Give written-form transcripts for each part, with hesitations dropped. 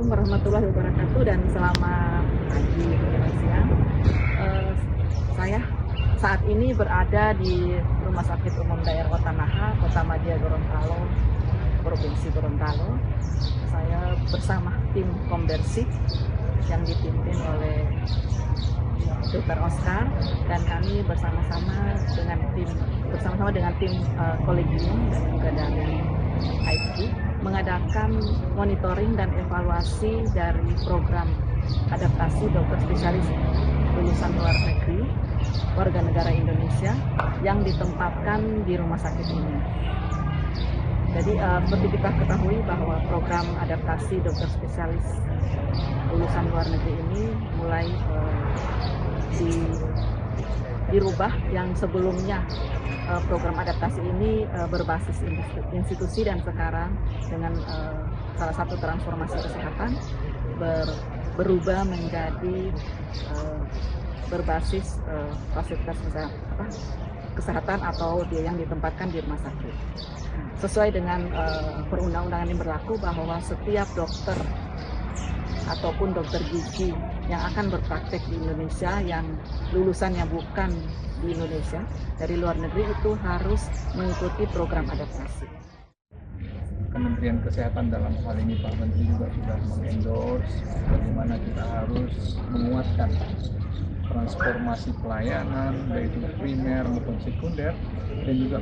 Assalamualaikum warahmatullahi wabarakatuh dan selamat pagi Indonesia. Saya saat ini berada di Rumah Sakit Umum Daerah Otanaha, Kota Madya Gorontalo, Provinsi Gorontalo. Saya bersama tim Kombersih yang dipimpin oleh Dr. Oscar, dan kami bersama-sama dengan tim kolegium dan juga dari IT mengadakan monitoring dan evaluasi dari program adaptasi dokter spesialis lulusan luar negeri warga negara Indonesia yang ditempatkan di rumah sakit ini. Jadi seperti kita ketahui bahwa program adaptasi dokter spesialis lulusan luar negeri ini mulai dirubah, yang sebelumnya program adaptasi ini berbasis institusi, dan sekarang dengan salah satu transformasi kesehatan berubah menjadi berbasis fasilitas kesehatan atau dia yang ditempatkan di rumah sakit. Sesuai dengan perundang-undangan yang berlaku bahwa setiap dokter ataupun dokter gigi yang akan berpraktek di Indonesia yang lulusannya bukan di Indonesia, dari luar negeri, itu harus mengikuti program adaptasi. Kementerian Kesehatan dalam hal ini Pak Menteri juga sudah mengendorse bagaimana kita harus menguatkan transformasi pelayanan baik itu primer maupun sekunder, dan juga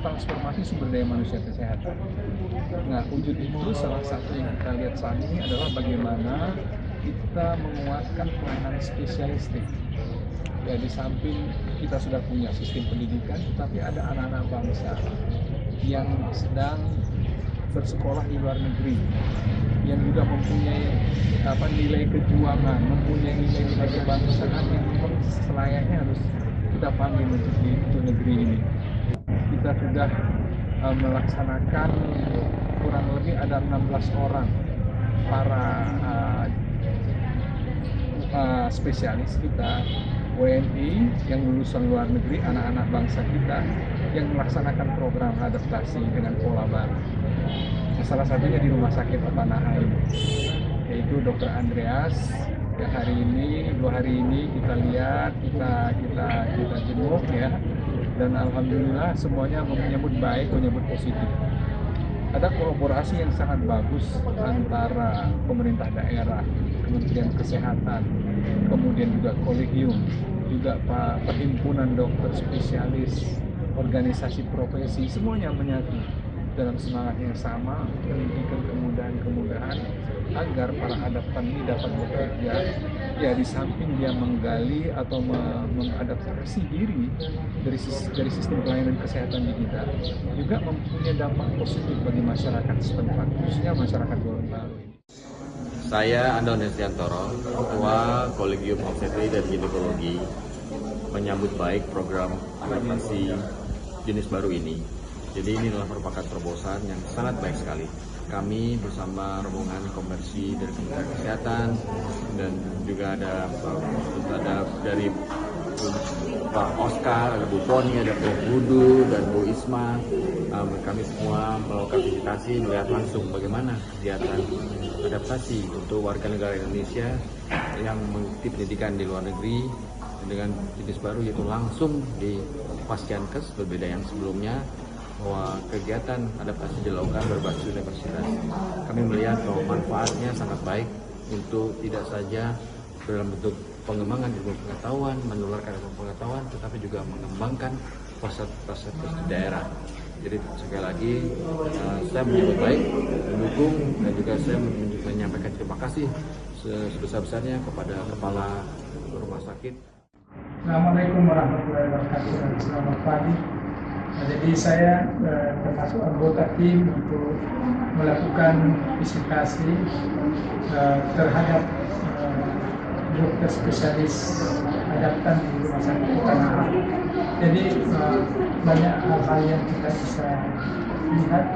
transformasi sumber daya manusia kesehatan. Nah, wujud itu salah satu yang kita lihat saat ini adalah bagaimana kita menguatkan pelayanan spesialistik. Ya, di samping kita sudah punya sistem pendidikan, tetapi ada anak-anak bangsa yang sedang bersekolah di luar negeri, yang juga mempunyai nilai kejuangan, mempunyai nilai-nilai kebangsaan yang selayaknya harus kita panggil untuk di negeri ini. Kita sudah melaksanakan kurang lebih ada 16 orang para spesialis kita, WNI yang lulusan luar negeri, anak-anak bangsa kita yang melaksanakan program adaptasi dengan pola baru. Nah, salah satunya di Rumah Sakit Otanaha ini, yaitu Dr. Andreas, yang hari ini, 2 hari ini kita lihat, kita jenguk ya, dan alhamdulillah semuanya menyambut baik, menyambut positif. Ada kolaborasi yang sangat bagus antara pemerintah daerah, Kementerian Kesehatan, kemudian juga kolegium, juga perhimpunan dokter spesialis, organisasi profesi, semuanya menyatu dalam semangat yang sama, memberikan kemudahan-kemudahan agar para adaptan ini dapat bekerja. Ya, di samping dia menggali atau mengadaptasi diri dari sistem pelayanan kesehatan di kita, juga mempunyai dampak positif bagi masyarakat setempat, khususnya masyarakat Gorontalo ini. Saya Andon Hestiantoro, Ketua Kolegium Obstetri dan Ginekologi, menyambut baik program adaptasi jenis baru ini. Jadi ini adalah merupakan terobosan yang sangat baik sekali. Kami bersama rombongan Kombersih dari Kementerian Kesehatan, dan juga ada dari Pak Oscar, ada Bu Poni, ada Prof. Budu, dan Bu Isma. Kami semua melakukan visitasi, melihat langsung bagaimana kegiatan adaptasi untuk warga negara Indonesia yang mengikuti pendidikan di luar negeri dengan jenis baru, yaitu langsung di Pascankes, berbeda yang sebelumnya bahwa kegiatan adaptasi dilakukan berbasis universitas. Kami melihat bahwa manfaatnya sangat baik untuk tidak saja dalam bentuk pengembangan ilmu pengetahuan, menularkan ilmu pengetahuan, tetapi juga mengembangkan proses-proses di daerah. Jadi sekali lagi saya menyambut baik, mendukung, dan juga saya menyampaikan terima kasih sebesar-besarnya kepada Kepala Rumah Sakit. Assalamualaikum warahmatullahi wabarakatuh dan selamat pagi. Jadi saya termasuk anggota tim untuk melakukan visitasi terhadap dokter spesialis adaptan di Rumah Sakit Otanaha. Jadi banyak hal-hal yang kita bisa lihat,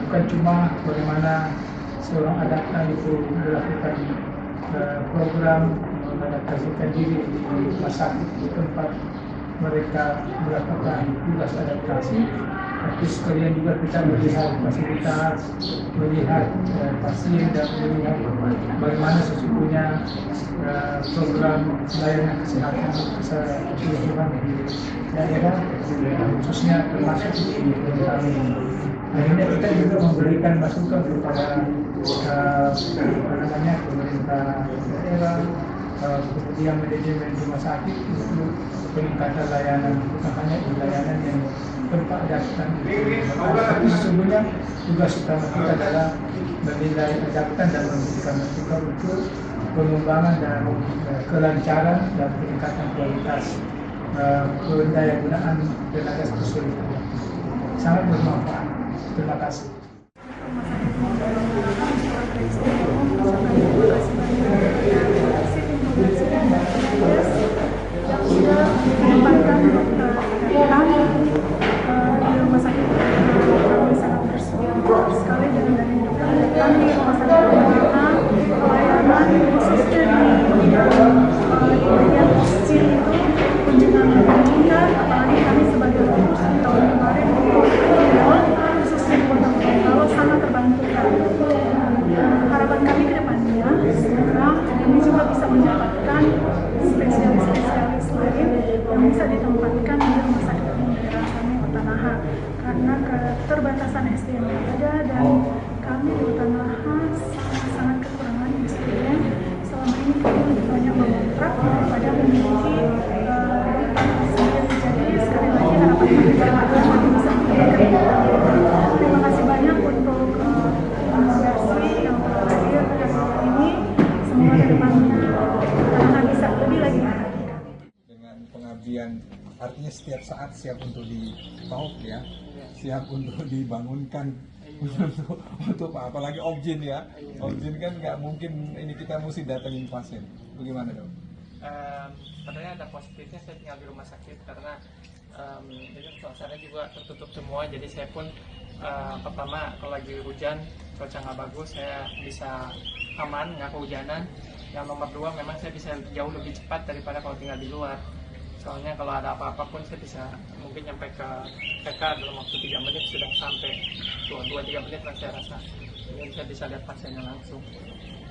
bukan cuma bagaimana seorang adaptan itu melakukan program mengadaptasikan diri di rumah sakit di tempat mereka melakukan tugas adaptasi, tapi sekalian juga kita melihat fasilitas, melihat pasien dan melihat bagaimana sesungguhnya program layanan kesehatan keseluruhan di daerah, khususnya termasuk di Gorontalo. Akhirnya kita juga memberikan masukan kepada pemerintah daerah, kemudian manajemen rumah sakit untuk peningkatan layanan, utamanya di layanan yang tempat adaptan. Tapi sesungguhnya tugas utama kita adalah menilai adaptan dan memberikan masukan untuk pengembangan dan kelancaran dan peningkatan kualitas pendayagunaan tenaga kesulitan. Sangat bermanfaat. Terima kasih. Karena keterbatasan SDM yang ada dan kami di Utanaha sangat kekurangan SDM. Selama ini kami lebih banyak mengontrak daripada memiliki pasien. Jadi sekali lagi harapan kami ke depan kami bisa memberikan. Terima kasih banyak untuk kolaborasi yang hadir ini. Semoga ke depannya Utanaha bisa lebih lagi memperhatikan. Dengan pengabdian, artinya setiap saat siap untuk ditolak ya, siap untuk dibangunkan, untuk apalagi objin ya, objin kan nggak mungkin ini kita mesti datengin pasien. Bagaimana dok? Sebenarnya ada positifnya saya tinggal di rumah sakit karena suasana juga tertutup semua, jadi saya pun pertama kalau lagi hujan cuaca nggak bagus saya bisa aman nggak kehujanan. Yang nomor dua memang saya bisa jauh lebih cepat daripada kalau tinggal di luar. Soalnya kalau ada apa-apa pun saya bisa mungkin nyampe ke TK dalam waktu 3 menit sudah sampai, 2-3 menit lah saya rasa. Jadi saya bisa lihat pasiennya langsung.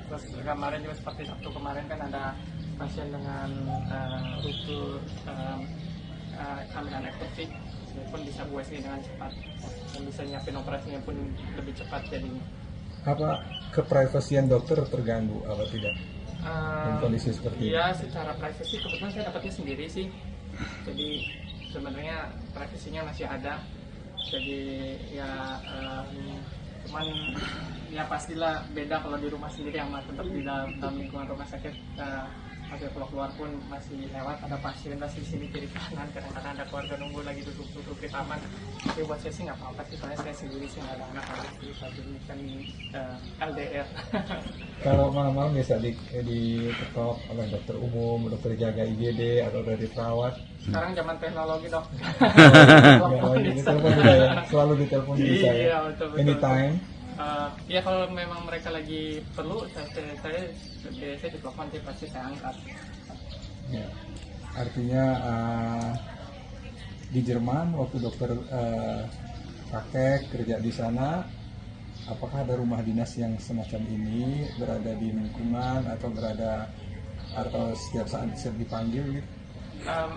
Terus kemarin juga seperti Sabtu kemarin kan ada pasien dengan rute kehamilan ektotik, saya pun bisa USG dengan cepat dan bisa nyiapin operasinya pun lebih cepat jadinya. Apa keprivasian dokter terganggu apa tidak? Dalam kondisi seperti ini? Iya, secara privasi kebetulan saya dapatnya sendiri sih. Jadi sebenarnya privasinya masih ada. Jadi ya cuman ya pastilah beda kalau di rumah sendiri yang tetap di dalam lingkungan rumah sakit. Hasil keluar pun masih lewat, ada pasien di sini kiri kanan, kadang-kadang ada keluarga nunggu lagi duduk-duduk di taman. Tapi buat saya sih nggak apa-apa sih, soalnya saya sendiri sih nggak ada anak-anak, jadi kan LDR. Kalau malam-malam biasa diketok oleh dokter umum, dokter jaga IGD atau dari perawat. Sekarang zaman teknologi dok. Selalu ditelepon bisa ya. Iya, betul. Anytime. Ya kalau memang mereka lagi perlu, saya biasanya ditelepon sih pasti saya angkat. Ya. Artinya di Jerman waktu dokter praktek kerja di sana, apakah ada rumah dinas yang semacam ini berada di lingkungan atau setiap saat bisa dipanggil gitu?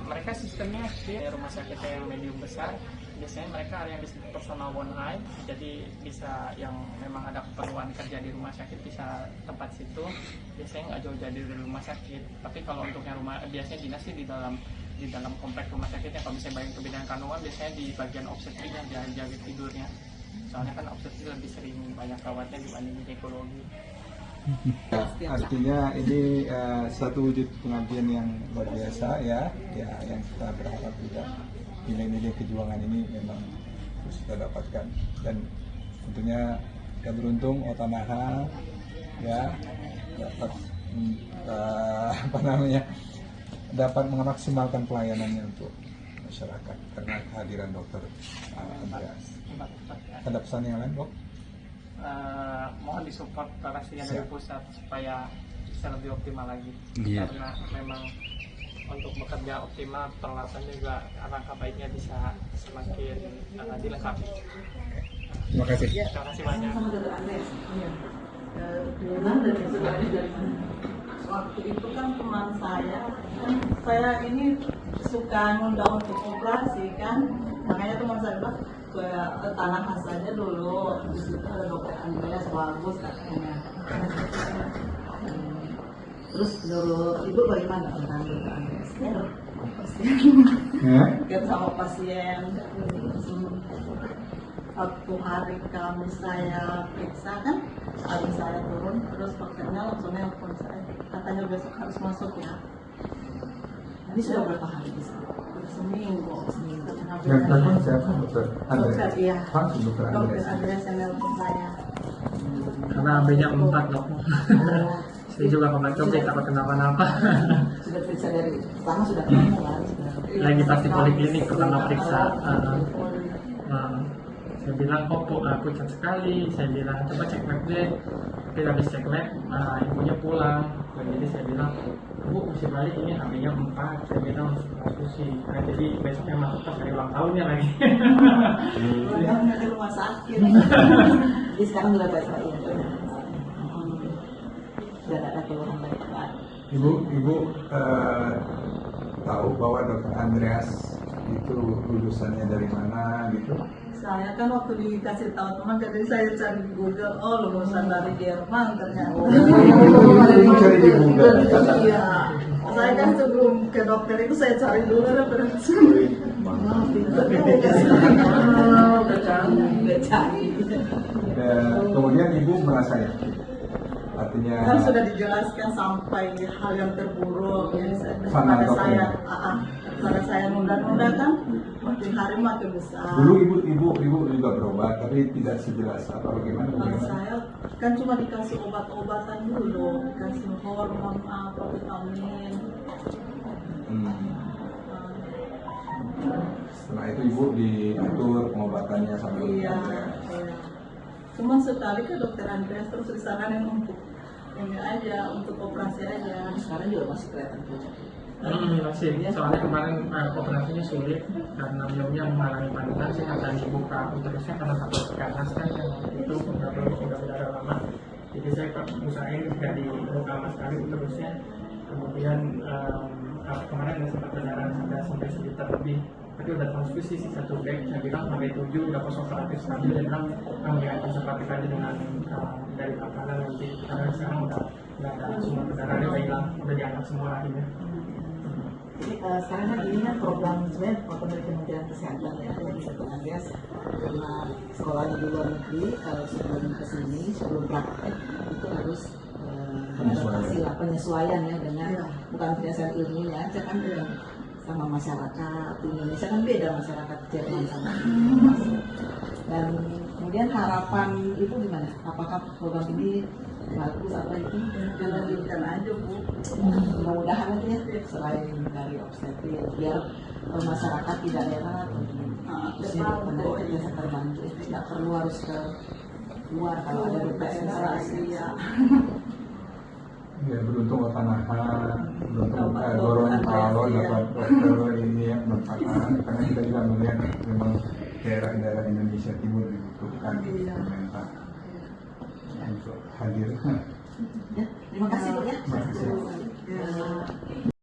Mereka sistemnya di rumah sakit yang medium besar, biasanya mereka ada yang disebut personal one eye, jadi bisa yang memang ada keperluan kerja di rumah sakit bisa tempat situ, biasanya nggak jauh dari rumah sakit. Tapi kalau untuk yang rumah biasanya dinas sih di dalam komplek rumah sakitnya. Kalau misalnya bayang ke bidang kandungan biasanya di bagian obstetrik yang jaga tidurnya, soalnya kan obstetrik lebih sering banyak rawatnya dibanding ginekologi. Artinya ini satu wujud pengabdian yang luar biasa ya yang kita berharap juga nilai-nilai kejuangan ini memang terus kita dapatkan, dan tentunya kita beruntung Utanaha ya dapat dapat memaksimalkan pelayanannya untuk masyarakat karena kehadiran dokter Andreas. Ada pesan yang lain, Dok? Mohon disupport operasinya dari pusat supaya bisa lebih optimal lagi. Karena memang untuk bekerja optimal peralatannya juga alangkah baiknya bisa semakin dilengkapi. Terima kasih. Terima kasih banyak. Waktu itu kan teman saya ini suka ngundang untuk operasi kan, makanya teman saya bilang ke Tanah Khas saja dulu, di situ ada dokter Andreas bagus katanya. Terus menurut ibu bagaimana tentang dokter Andreas? Kita sama pasien. Waktu hari Kamis saya periksa kan, habis saya turun, terus dokternya langsung nelfon saya, katanya besok harus masuk ya. Ini sudah berapa hari di sana? Seminggu. Yang telepon siapa? Dokter Andreas? Dokter, iya. Langsung dokter Dokter Andreas. Andreas yang nelfon saya. Karena AB-nya 4 dok. Saya juga kemarin coba takut kenapa-napa. Sudah periksa dari pertama sudah ketemu kan? Lagi pasti poliklinik pertama periksa. Saya bilang kok pucat sekali. Saya bilang coba cek lab deh. Tapi habis cek lab, ibunya pulang. Jadi saya bilang, Bu mesti balik, ini AB-nya 4. Saya bilang harus transfusi. Nah, jadi besoknya masuk pas hari ulang tahunnya lagi. Udah ke rumah sakit. Jadi sekarang sudah baik-baik ya. Sudah ada keluhan baik-baik. Ibu tahu bahwa Dokter Andreas itu lulusannya dari mana gitu? Saya kan waktu dikasih tahu teman, jadi saya cari di Google, oh lulusan dari Jerman ternyata. Ibu cari di Google. Iya. Saya kan sebelum ke dokter itu saya cari dulu referensi. Udah cari. Kemudian ibu merasa yakin. Artinya Kan sudah dijelaskan sampai hal yang terburuk yang Sama pada dokter. saya nunda-nunda kan makin hari makin besar. dulu ibu juga berobat, tapi tidak sejelas apa bagaimana. Saya kan cuma dikasih obat-obatan dulu, dikasih hormon apa, vitamin. Setelah itu ibu diatur pengobatannya sama dokter Iya, Andreas. iya. Cuma sekali ke dokter Andreas terus disaranin untuk ini aja, untuk operasi aja. Sekarang juga masih kelihatan pucat. Masih. Soalnya kemarin operasinya sulit karena beliaunya mengalami panikan. Saya akan dibuka uterusnya karena takut ganas kan yang waktu itu udah berdarah lama. Jadi saya usahain tidak dibuka sama sekali uterusnya. Kemudian kemarin ada sempat berdarah sampai sejuta lebih. Tapi udah transfusi sih 1 bag. Saya bilang sampai 7 udah konservatif stabil. Dia bilang kami akan konservatif aja dengan dari makanan nanti. Karena sekarang udah nggak ada semua berdarahnya udah hilang, udah diangkat semua rahimnya. Jadi sekarang kan ini kan program sebenarnya program dari Kementerian Kesehatan ya, yang Dokter Andreas karena sekolahnya di luar negeri, sebelum kesini sebelum praktek itu harus adaptasi lah, penyesuaian ya dengan bukan berdasarkan ilmunya aja kan, sama masyarakat di Indonesia kan beda masyarakat Jerman sama Indonesia. Dan kemudian harapan itu gimana? Apakah program ini bagus apa itu? Lanjutkan aja Bu. Mudah-mudahan aja ya, selain dari obstetrik biar masyarakat di daerah terusnya dokter biasa terbantu, tidak perlu harus ke luar kalau ada dokter spesialis ya. Ya, beruntung Otanaha, beruntung Gorontalo dapat dokter ini yang bermanfaat, karena kita juga melihat memang daerah-daerah Indonesia Timur dibutuhkan pemerintah untuk hadir. Ya, terima kasih Bu ya. Terima kasih.